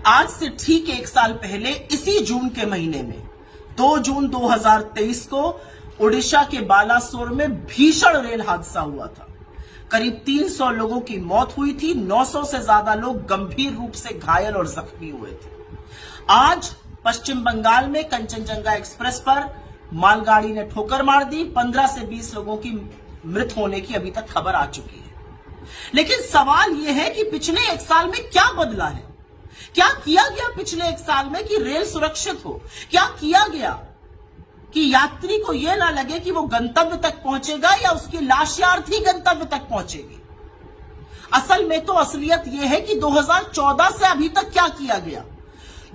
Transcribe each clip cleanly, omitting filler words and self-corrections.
आज से ठीक एक साल पहले इसी जून के महीने में 2 जून 2023 को ओडिशा के बालासोर में भीषण रेल हादसा हुआ था। करीब 300 लोगों की मौत हुई थी, 900 से ज्यादा लोग गंभीर रूप से घायल और जख्मी हुए थे। आज पश्चिम बंगाल में कंचनजंगा एक्सप्रेस पर मालगाड़ी ने ठोकर मार दी। 15 से 20 लोगों की मृत होने की अभी तक खबर आ चुकी है। लेकिन सवाल यह है कि पिछले एक साल में क्या बदला है, क्या किया गया पिछले एक साल में कि रेल सुरक्षित हो, क्या किया गया कि यात्री को यह ना लगे कि वो गंतव्य तक पहुंचेगा या उसकी लाश यार्थी गंतव्य तक पहुंचेगी। असल में तो असलियत यह है कि 2014 से अभी तक क्या किया गया।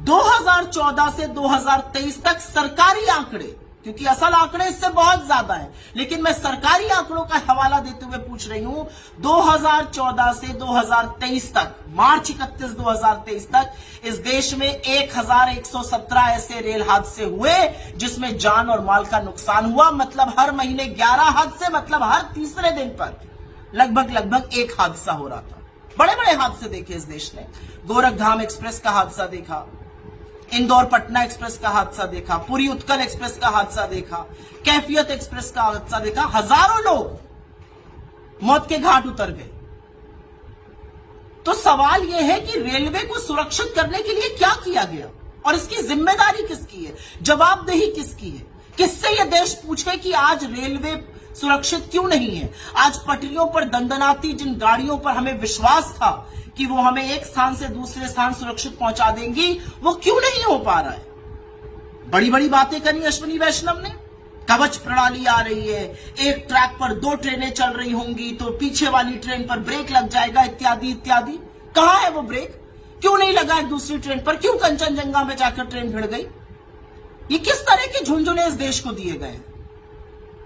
2014 से 2023 तक सरकारी आंकड़े, क्योंकि असल आंकड़े इससे बहुत ज्यादा है, लेकिन मैं सरकारी आंकड़ों का हवाला देते हुए पूछ रही हूं। 2014 से 2023 तक, मार्च 31 2023 तक इस देश में 1117 ऐसे रेल हादसे हुए जिसमें जान और माल का नुकसान हुआ। मतलब हर महीने 11 हादसे, मतलब हर तीसरे दिन पर लगभग एक हादसा हो रहा था। बड़े बड़े हादसे देखे इस देश ने। गोरखधाम एक्सप्रेस का हादसा देखा, इंदौर पटना एक्सप्रेस का हादसा देखा, पुरी उत्कल एक्सप्रेस का हादसा देखा, कैफियत एक्सप्रेस का हादसा देखा। हजारों लोग मौत के घाट उतर गए। तो सवाल यह है कि रेलवे को सुरक्षित करने के लिए क्या किया गया और इसकी जिम्मेदारी किसकी है, जवाबदेही किसकी है। किससे यह देश पूछे कि आज रेलवे सुरक्षित क्यों नहीं है। आज पटरियों पर दंदनाती जिन गाड़ियों पर हमें विश्वास था कि वो हमें एक स्थान से दूसरे स्थान सुरक्षित पहुंचा देंगी, वो क्यों नहीं हो पा रहा है। बड़ी बड़ी बातें करी अश्विनी वैष्णव ने। कवच प्रणाली आ रही है, एक ट्रैक पर 2 ट्रेनें चल रही होंगी तो पीछे वाली ट्रेन पर ब्रेक लग जाएगा, इत्यादि इत्यादि। कहां है वो ब्रेक, क्यों नहीं लगा एक दूसरी ट्रेन पर, क्यों कंचनजंगा में जाकर ट्रेन भिड़ गई। ये किस तरह के झुंझुने इस देश को दिए गए।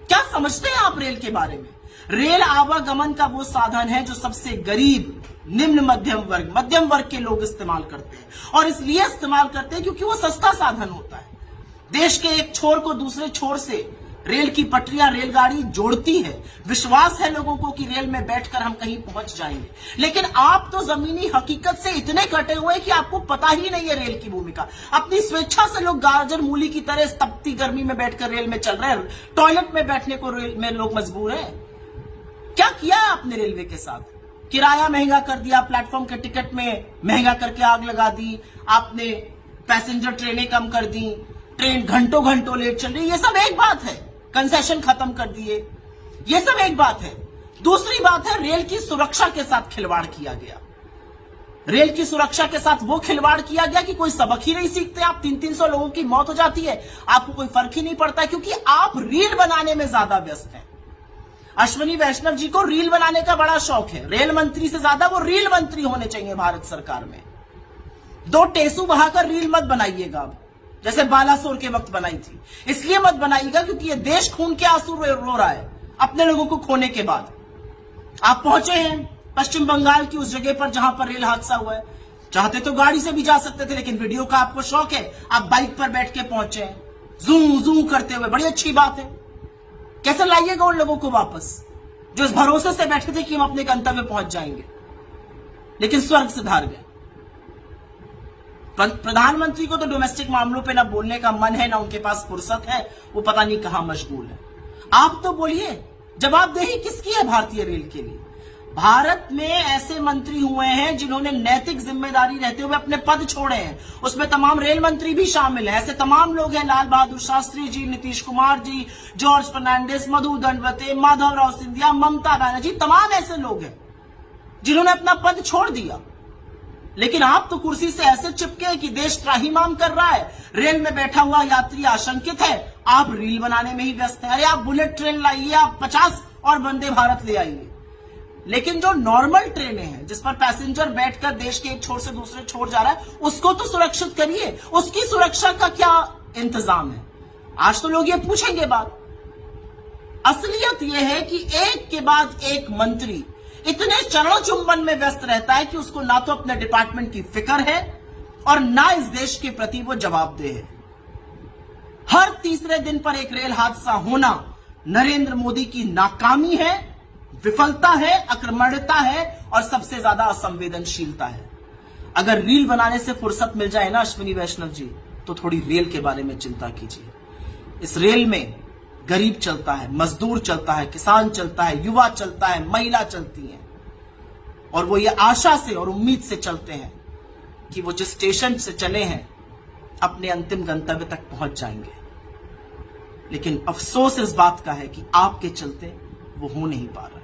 क्या समझते हैं आप रेल के बारे में। रेल आवागमन का वो साधन है जो सबसे गरीब, निम्न मध्यम वर्ग के लोग इस्तेमाल करते हैं, और इसलिए इस्तेमाल करते हैं क्योंकि वो सस्ता साधन होता है। देश के एक छोर को दूसरे छोर से रेल की पटरियां रेलगाड़ी जोड़ती है। विश्वास है लोगों को कि रेल में बैठकर हम कहीं पहुंच जाएंगे, लेकिन आप तो जमीनी हकीकत से इतने कटे हुए कि आपको पता ही नहीं है रेल की भूमिका। अपनी स्वेच्छा से लोग गाजर मूली की तरह तपती गर्मी में बैठकर रेल में चल रहे हैं। टॉयलेट में बैठने को रेल में लोग मजबूर हैं। क्या किया है आपने रेलवे के साथ। किराया महंगा कर दिया, प्लेटफॉर्म के टिकट में महंगा करके आग लगा दी आपने, पैसेंजर ट्रेनें कम कर दी, ट्रेन घंटों घंटों लेट चल रही। ये सब एक बात है, कंसेशन खत्म कर दिए, ये सब एक बात है। दूसरी बात है रेल की सुरक्षा के साथ खिलवाड़ किया गया। रेल की सुरक्षा के साथ वो खिलवाड़ किया गया कि कोई सबक ही नहीं सीखते आप। 300 लोगों की मौत हो जाती है, आपको कोई फर्क ही नहीं पड़ता, क्योंकि आप रील बनाने में ज्यादा व्यस्त हैं। अश्विनी वैष्णव जी को रील बनाने का बड़ा शौक है। रेल मंत्री से ज्यादा वो रील मंत्री होने चाहिए भारत सरकार में। 2 टेसू बहाकर रील मत बनाइएगा अब, जैसे बालासोर के वक्त बनाई थी। इसलिए मत बनाइएगा क्योंकि ये देश खून के आंसू रो रहा है अपने लोगों को खोने के बाद। आप पहुंचे हैं पश्चिम बंगाल की उस जगह पर जहां पर रेल हादसा हुआ है। चाहते तो गाड़ी से भी जा सकते थे, लेकिन वीडियो का आपको शौक है, आप बाइक पर बैठ के पहुंचे हैं जू करते हुए। बड़ी अच्छी बात है। कैसे लाइएगा उन लोगों को वापस जो इस भरोसे से बैठे थे कि हम अपने गंतव्य पहुंच जाएंगे, लेकिन स्वर्ग से धार गए। प्रधानमंत्री को तो डोमेस्टिक मामलों पे ना बोलने का मन है, ना उनके पास फुर्सत है, वो पता नहीं कहां मशगूल है। आप तो बोलिए, जवाबदेही किसकी है भारतीय रेल के लिए। भारत में ऐसे मंत्री हुए हैं जिन्होंने नैतिक जिम्मेदारी रहते हुए अपने पद छोड़े हैं, उसमें तमाम रेल मंत्री भी शामिल हैं। ऐसे तमाम लोग हैं, लाल बहादुर शास्त्री जी, नीतीश कुमार जी, जॉर्ज फर्नांडिस, मधु दंडवते, माधवराव सिंधिया, ममता बनर्जी, तमाम ऐसे लोग हैं जिन्होंने अपना पद छोड़ दिया। लेकिन आप तो कुर्सी से ऐसे चिपके कि देश त्राहिमाम कर रहा है, रेल में बैठा हुआ यात्री आशंकित है, आप रील बनाने में ही व्यस्त हैं। अरे आप बुलेट ट्रेन लाइए, आप 50 और वंदे भारत ले आइए, लेकिन जो नॉर्मल ट्रेनें हैं जिस पर पैसेंजर बैठकर देश के एक छोर से दूसरे छोर जा रहा है, उसको तो सुरक्षित करिए। उसकी सुरक्षा का क्या इंतजाम है, आज तो लोग ये पूछेंगे बात। असलियत यह है कि एक के बाद एक मंत्री इतने चरण चुंबन में व्यस्त रहता है कि उसको ना तो अपने डिपार्टमेंट की फिक्र है और ना इस देश के प्रति वो जवाबदेह है। हर तीसरे दिन पर एक रेल हादसा होना नरेंद्र मोदी की नाकामी है, विफलता है, अक्रमणता है और सबसे ज्यादा असंवेदनशीलता है। अगर रील बनाने से फुर्सत मिल जाए ना अश्विनी वैष्णव जी, तो थोड़ी रेल के बारे में चिंता कीजिए। इस रेल में गरीब चलता है, मजदूर चलता है, किसान चलता है, युवा चलता है, महिला चलती है, और वो ये आशा से और उम्मीद से चलते हैं कि वो जिस स्टेशन से चले हैं अपने अंतिम गंतव्य तक पहुंच जाएंगे। लेकिन अफसोस इस बात का है कि आपके चलते वो हो नहीं पा रहा।